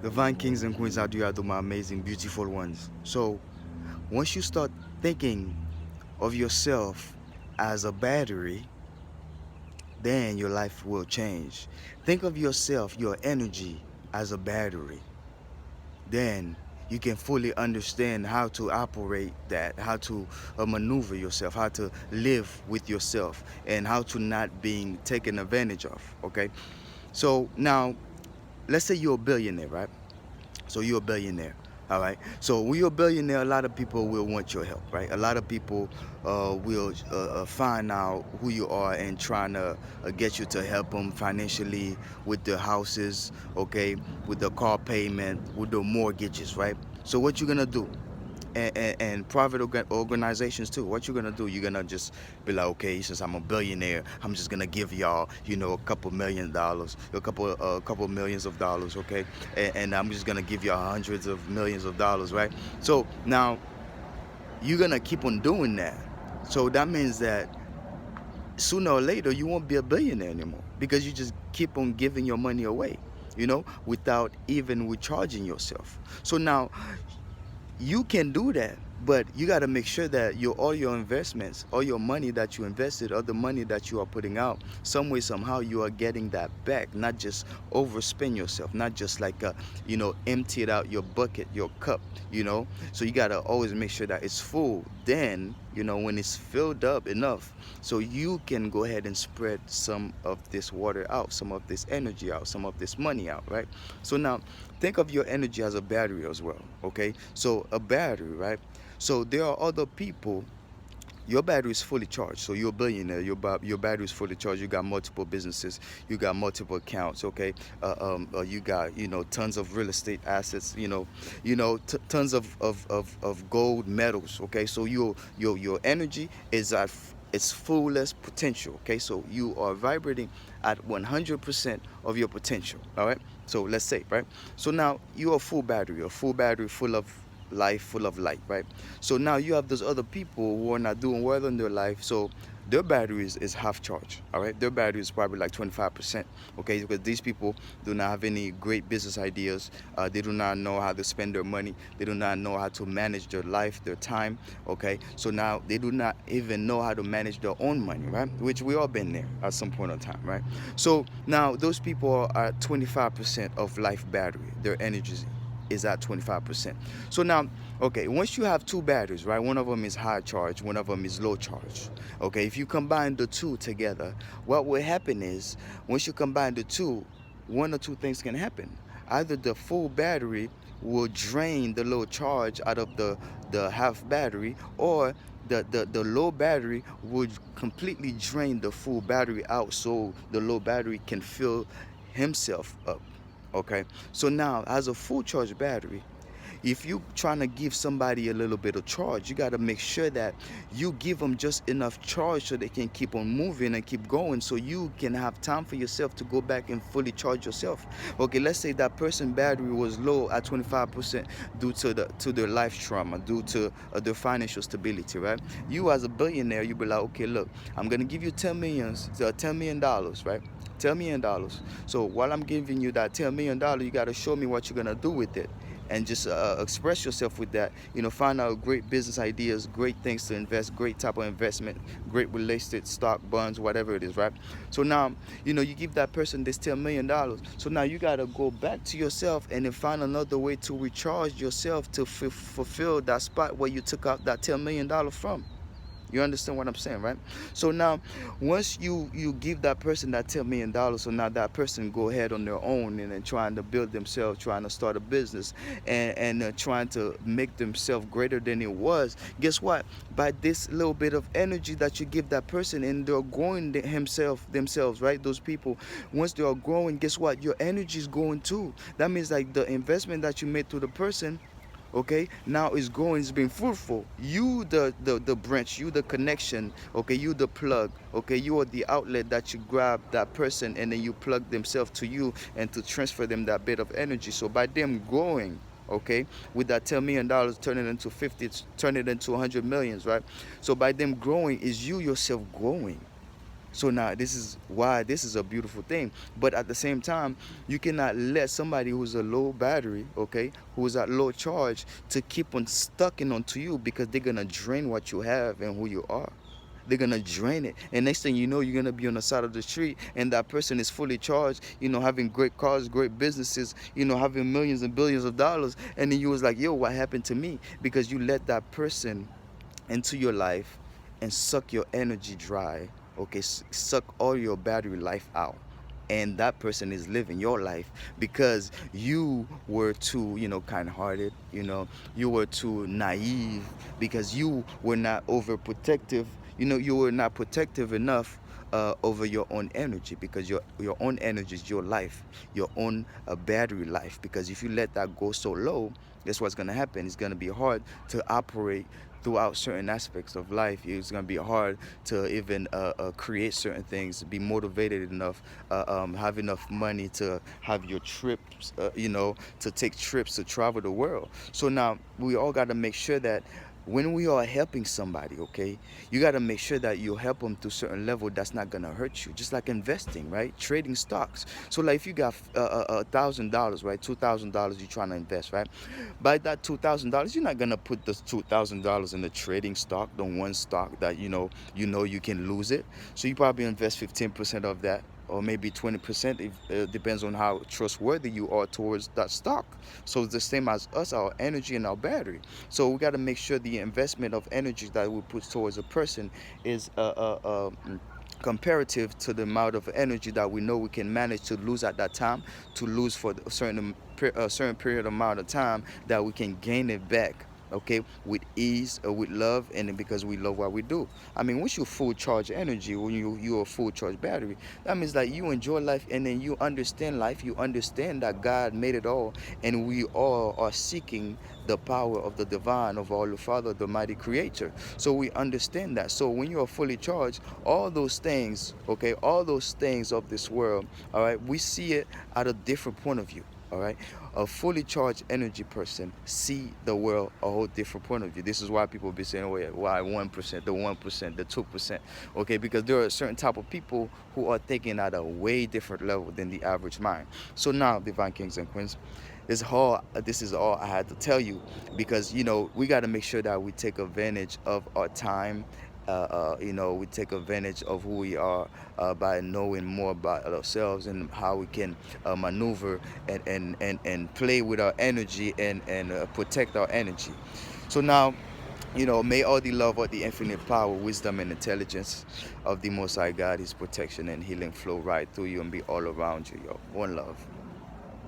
Divine kings and queens, how do you do, my amazing, beautiful ones? So, once you start thinking of yourself as a battery, then your life will change. Think of yourself, your energy, as a battery. Then you can fully understand how to operate that, how to maneuver yourself, how to live with yourself, and how to not being taken advantage of. Okay, so now let's say you're a billionaire, right? So you're a billionaire. All right. So when you're a billionaire, a lot of people will want your help, right? A lot of people will find out who you are and trying to get you to help them financially with the houses, okay, with the car payment, with the mortgages, right? So what you're gonna do? And private organizations too. What you're gonna do? You're gonna just be like, okay, since I'm a billionaire, I'm just gonna give y'all, a couple $1 million, a couple millions of dollars, okay, and I'm just gonna give y'all hundreds of millions of dollars, right? So now you're gonna keep on doing that. So that means that sooner or later you won't be a billionaire anymore because you just keep on giving your money away, without even recharging yourself. So now you can do that, but you got to make sure that all your investments, all your money that you invested, all the money that you are putting out, some way somehow you are getting that back, not just overspend yourself, not just like empty it out your bucket, your cup. So you got to always make sure that it's full. Then when it's filled up enough, so you can go ahead and spread some of this water out, some of this energy out, some of this money out, right? So now think of your energy as a battery as well, okay? So a battery, right? So there are other people. Your battery is fully charged. So you're a billionaire. Your battery is fully charged. You got multiple businesses. You got multiple accounts. Okay. You got tons of real estate assets. Tons of gold medals. Okay. So your energy is at its fullest potential. Okay. So you are vibrating at 100% of your potential. All right. So let's say, right. So now you're a full battery full of life, full of light, right? So now you have those other people who are not doing well in their life. So their battery is half charged, all right? Their battery is probably like 25%, okay? Because these people do not have any great business ideas. They do not know how to spend their money. They do not know how to manage their life, their time, okay? So now they do not even know how to manage their own money, right? Which we all been there at some point in time, right? So now those people are at 25% of life battery. Their energy is at 25%. So now, okay, once you have two batteries, right? One of them is high charge, one of them is low charge. Okay, if you combine the two together, what will happen is once you combine the two, one or two things can happen. Either the full battery will drain the low charge out of the half battery, or the low battery would completely drain the full battery out so the low battery can fill himself up. Okay, so now as a full charge battery, if you trying to give somebody a little bit of charge, you got to make sure that you give them just enough charge so they can keep on moving and keep going, so you can have time for yourself to go back and fully charge yourself. Okay, let's say that person battery was low at 25% due to their life trauma, due to their financial stability, right? You as a billionaire, you be like, okay, look, I'm gonna give you $10 million, right? $10 million. So while I'm giving you that $10 million, you got to show me what you're gonna do with it, and just express yourself with that. Find out great business ideas, great things to invest, great type of investment, great real estate, stock, bonds, whatever it is, right? So now, you give that person this $10 million. So now you gotta go back to yourself and then find another way to recharge yourself to fulfill that spot where you took out that $10 million from. You understand what I'm saying, right? So now, once you give that person that $10 million, so now that person go ahead on their own and then trying to build themselves, trying to start a business, and trying to make themselves greater than it was. Guess what? By this little bit of energy that you give that person, and they're growing themselves, right? Those people, once they are growing, guess what? Your energy is growing too. That means like the investment that you made to the person, okay, now it's growing, it's being fruitful. You the branch, you the connection, okay, you the plug, okay, you are the outlet that you grab that person and then you plug themselves to you and to transfer them that bit of energy. So by them growing, okay, with that $10 million, turn it into 50, turn it into 100 millions, right? So by them growing is you yourself growing. So now this is why this is a beautiful thing. But at the same time, you cannot let somebody who's a low battery, okay, who's at low charge, to keep on stucking onto you, because they're gonna drain what you have and who you are. They're gonna drain it, and next thing you know, you're gonna be on the side of the street, and that person is fully charged, having great cars, great businesses, having millions and billions of dollars, and then you was like, yo, what happened to me? Because you let that person into your life and suck your energy dry, okay, suck all your battery life out. And that person is living your life because you were too, kind-hearted, you were too naive, because you were not overprotective, you were not protective enough over your own energy, because your own energy is your life, your own battery life. Because if you let that go so low, guess what's going to happen? It's going to be hard to operate throughout certain aspects of life. It's going to be hard to even create certain things, be motivated enough, have enough money to have your trips, to take trips to travel the world. So now we all got to make sure that when we are helping somebody, okay, you got to make sure that you help them to a certain level that's not going to hurt you. Just like investing, right? Trading stocks. So like if you got $1,000, right, $2,000 you're trying to invest, right? By that $2,000, you're not going to put the $2,000 in the trading stock, the one stock that you can lose it. So you probably invest 15% of that, or maybe 20%. If depends on how trustworthy you are towards that stock. So it's the same as us, our energy and our battery. So we got to make sure the investment of energy that we put towards a person is comparative to the amount of energy that we know we can manage to lose at that time, to lose for a certain period amount of time, that we can gain it back, okay, with ease, with love, and because we love what we do. I mean, once you full charge energy, when you're a full charge battery, that means that you enjoy life, and then you understand life, you understand that God made it all, and we all are seeking the power of the divine, of our Father, the mighty creator. So we understand that. So when you are fully charged, all those things, okay, all those things of this world, all right, we see it at a different point of view. All right, a fully charged energy person see the world a whole different point of view. This is why people be saying, "Oh yeah, why 1%, the 1%, the 2%?" Okay, because there are a certain type of people who are thinking at a way different level than the average mind. So now, divine kings and queens, this is all I had to tell you, because we got to make sure that we take advantage of our time. We take advantage of who we are by knowing more about ourselves, and how we can maneuver and play with our energy, and protect our energy. So now, may all the love of the infinite power, wisdom, and intelligence of the Most High God, His protection and healing flow right through you and be all around you, yo. One love.